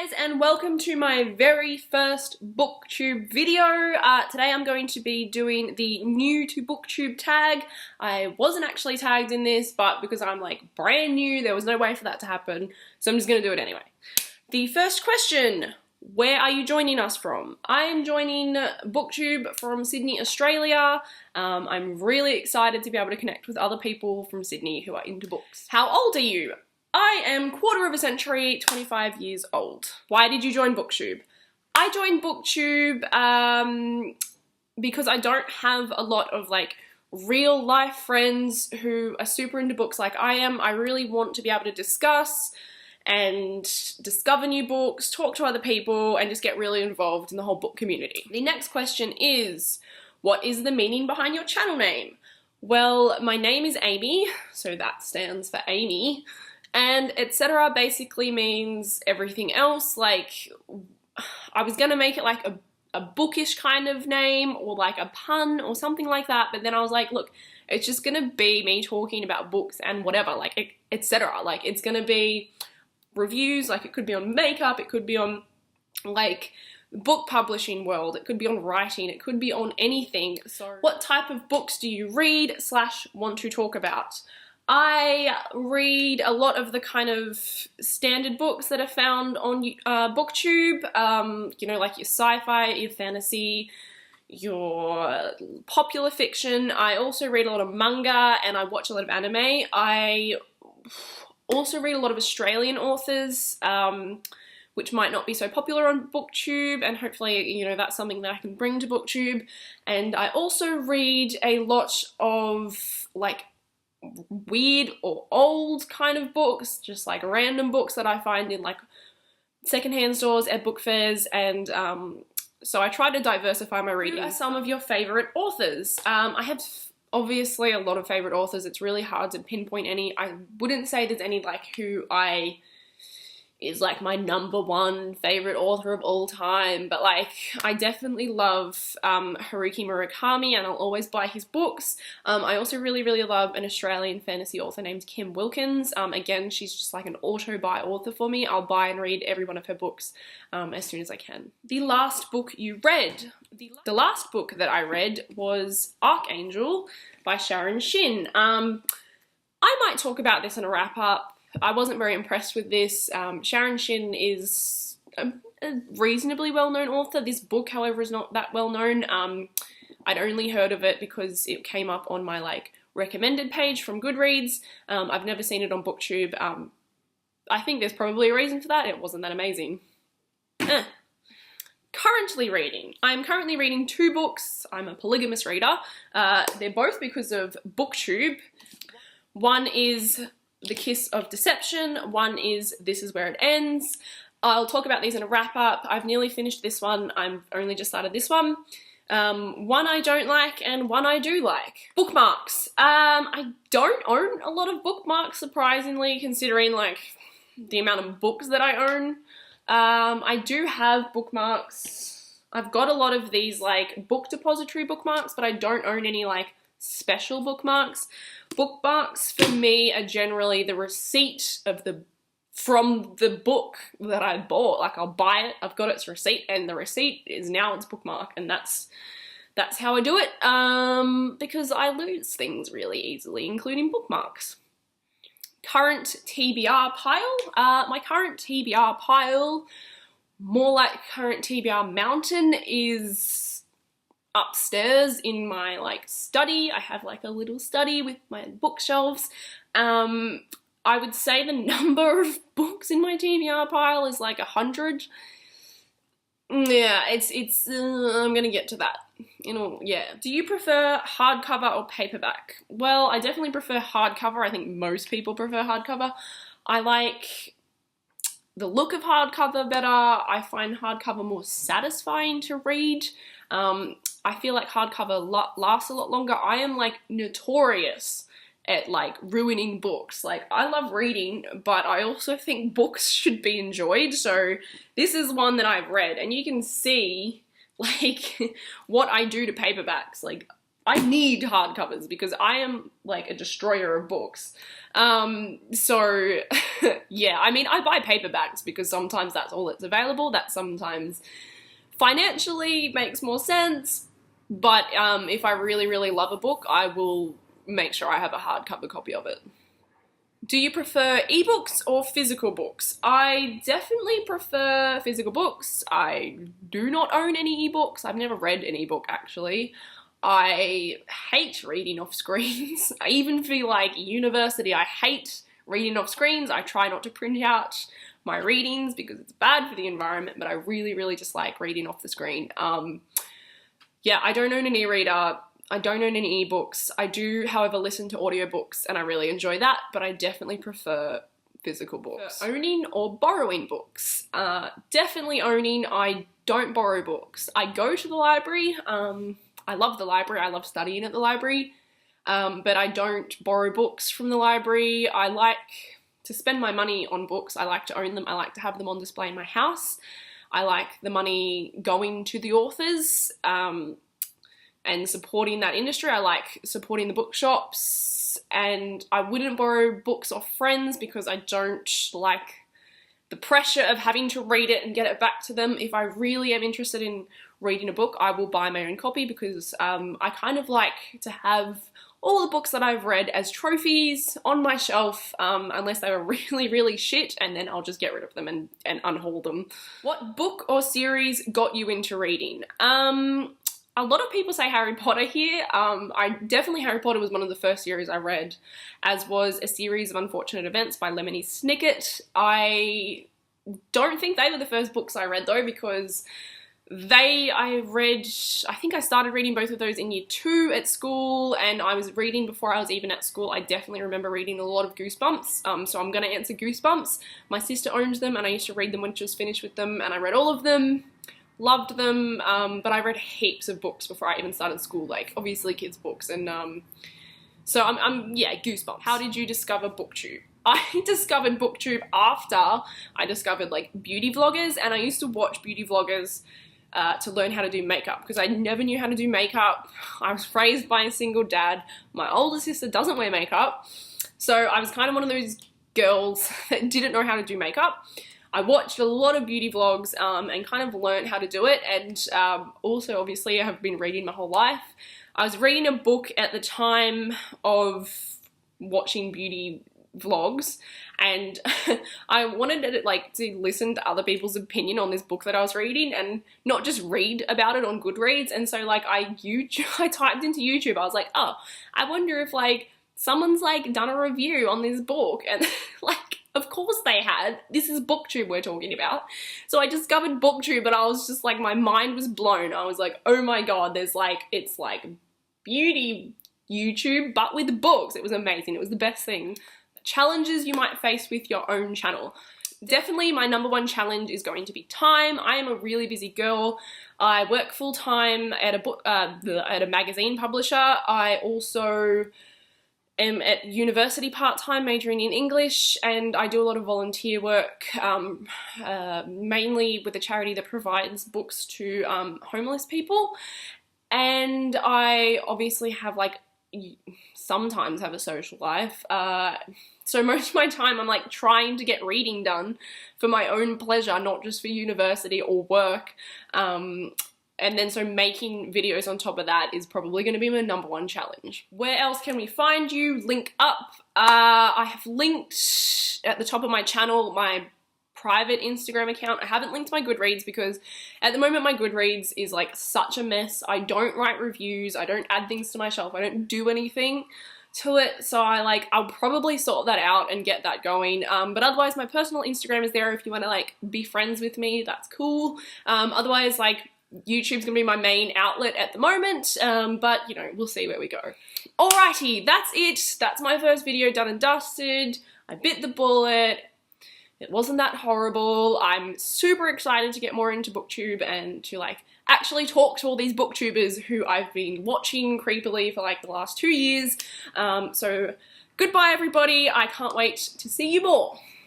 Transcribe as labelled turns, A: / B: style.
A: Guys, and welcome to my very first Booktube video. Today I'm going to be doing the new to Booktube tag. I wasn't actually tagged in this, but because I'm like brand new, there was no way for that to happen, so I'm just gonna do it anyway. The first question, where are you joining us from? I am joining Booktube from Sydney, Australia. I'm really excited to be able to connect with other people from Sydney who are into books. How old are you? I am quarter of a century, 25 years old. Why did you join Booktube? I joined Booktube because I don't have a lot of like real life friends who are super into books like I am. I really want to be able to discuss and discover new books, talk to other people, and just get really involved in the whole book community. The next question is, what is the meaning behind your channel name? Well, my name is Amy, so that stands for Amy. And etc. basically means everything else. Like, I was gonna make it like a bookish kind of name or like a pun or something like that, but then I was like, look, it's just gonna be me talking about books and whatever, like etc. Like, it's gonna be reviews, like it could be on makeup, it could be on like book publishing world, it could be on writing, it could be on anything. So what type of books do you read / want to talk about? I read a lot of the kind of standard books that are found on Booktube, you know, like your sci-fi, your fantasy, your popular fiction. I also read a lot of manga and I watch a lot of anime. I also read a lot of Australian authors, which might not be so popular on Booktube, and hopefully, you know, that's something that I can bring to Booktube. And I also read a lot of like weird or old kind of books, just like random books that I find in like secondhand stores at book fairs, and so I try to diversify my reading. Who are some of your favourite authors? I have obviously a lot of favourite authors. It's really hard to pinpoint any. I wouldn't say there's any like who is like my #1 favourite author of all time, but like I definitely love Haruki Murakami, and I'll always buy his books. I also really love an Australian fantasy author named Kim Wilkins. Again, she's just like an auto-buy author for me. I'll buy and read every one of her books as soon as I can. The last book you read. The last book that I read was Archangel by Sharon Shin. I might talk about this in a wrap-up. I wasn't very impressed with this. Sharon Shin is a reasonably well-known author. This book, however, is not that well-known. I'd only heard of it because it came up on my like recommended page from Goodreads. I've never seen it on Booktube. I think there's probably a reason for that. It wasn't that amazing. Currently reading. I'm currently reading 2 books. I'm a polygamous reader. They're both because of Booktube. One is The Kiss of Deception, one is This Is Where It Ends. I'll talk about these in a wrap-up. I've nearly finished this one. I've only just started this one. One I don't like and one I do like. Bookmarks. I don't own a lot of bookmarks, surprisingly, considering like the amount of books that I own. I do have bookmarks. I've got a lot of these like book depository bookmarks, but I don't own any like special bookmarks. Bookmarks for me are generally the receipt of from the book that I bought. Like, I'll buy it, I've got its receipt, and the receipt is now its bookmark, and that's how I do it, because I lose things really easily, including bookmarks. Current TBR pile. My current TBR pile, more like current TBR mountain, is upstairs in my like study. I have like a little study with my bookshelves. I would say the number of books in my TBR pile is like 100. Yeah, it's I'm gonna get to that. Yeah. Do you prefer hardcover or paperback? Well, I definitely prefer hardcover. I think most people prefer hardcover. I like the look of hardcover better. I find hardcover more satisfying to read. I feel like hardcover lasts a lot longer. I am like notorious at like ruining books. Like, I love reading, but I also think books should be enjoyed. So this is one that I've read, and you can see like what I do to paperbacks. Like, I need hardcovers because I am like a destroyer of books. So yeah, I mean, I buy paperbacks because sometimes that's all that's available. That sometimes financially makes more sense. But if I really, really love a book, I will make sure I have a hardcover copy of it. Do you prefer ebooks or physical books? I definitely prefer physical books. I do not own any ebooks. I've never read an ebook actually. I hate reading off screens. I even feel like university, I hate reading off screens. I try not to print out my readings because it's bad for the environment, but I really, really just like reading off the screen. Yeah, I don't own an e-reader. I don't own any ebooks. I do, however, listen to audiobooks and I really enjoy that, but I definitely prefer physical books. Owning or borrowing books? Definitely owning. I don't borrow books. I go to the library. I love the library. I love studying at the library, but I don't borrow books from the library. I like to spend my money on books. I like to own them. I like to have them on display in my house. I like the money going to the authors and supporting that industry. I like supporting the bookshops, and I wouldn't borrow books off friends because I don't like the pressure of having to read it and get it back to them. If I really am interested in reading a book, I will buy my own copy because I kind of like to have all the books that I've read as trophies on my shelf, unless they were really, really shit, and then I'll just get rid of them and unhaul them. What book or series got you into reading? A lot of people say Harry Potter here. Harry Potter was one of the first series I read, as was A Series of Unfortunate Events by Lemony Snicket. I don't think they were the first books I read though, because I think I started reading both of those in year 2 at school, and I was reading before I was even at school. I definitely remember reading a lot of Goosebumps, so I'm going to answer Goosebumps. My sister owned them and I used to read them when she was finished with them, and I read all of them, loved them, but I read heaps of books before I even started school, like obviously kids books, and so yeah, Goosebumps. How did you discover Booktube? I discovered Booktube after I discovered like beauty vloggers, and I used to watch beauty vloggers to learn how to do makeup because I never knew how to do makeup. I was raised by a single dad. My older sister doesn't wear makeup, so I was kind of one of those girls that didn't know how to do makeup. I watched a lot of beauty vlogs and kind of learned how to do it, and also obviously I have been reading my whole life. I was reading a book at the time of watching beauty vlogs, and I wanted to listen to other people's opinion on this book that I was reading and not just read about it on Goodreads. And so like I typed into YouTube, I was like, oh, I wonder if like someone's like done a review on this book, and like of course they had. This is Booktube we're talking about. So I discovered Booktube, but I was just like, my mind was blown. I was like, oh my god, it's like beauty YouTube but with books. It was amazing. It was the best thing. Challenges you might face with your own channel. Definitely my number one challenge is going to be time. I am a really busy girl. I work full-time at a magazine publisher. I also am at university part-time majoring in English, and I do a lot of volunteer work, mainly with a charity that provides books to homeless people. And I obviously have sometimes have a social life. So most of my time I'm like trying to get reading done for my own pleasure, not just for university or work. And then so making videos on top of that is probably going to be my number one challenge. Where else can we find you? Link up. I have linked at the top of my channel my private Instagram account. I haven't linked my Goodreads because at the moment my Goodreads is like such a mess. I don't write reviews, I don't add things to my shelf, I don't do anything to it, so I'll probably sort that out and get that going. But otherwise my personal Instagram is there if you want to like be friends with me, that's cool. Otherwise like YouTube's gonna be my main outlet at the moment, but you know, we'll see where we go. Alrighty, that's it. That's my first video done and dusted. I bit the bullet. It wasn't that horrible. I'm super excited to get more into Booktube and to like actually talk to all these booktubers who I've been watching creepily for like the last 2 years. So goodbye everybody. I can't wait to see you more.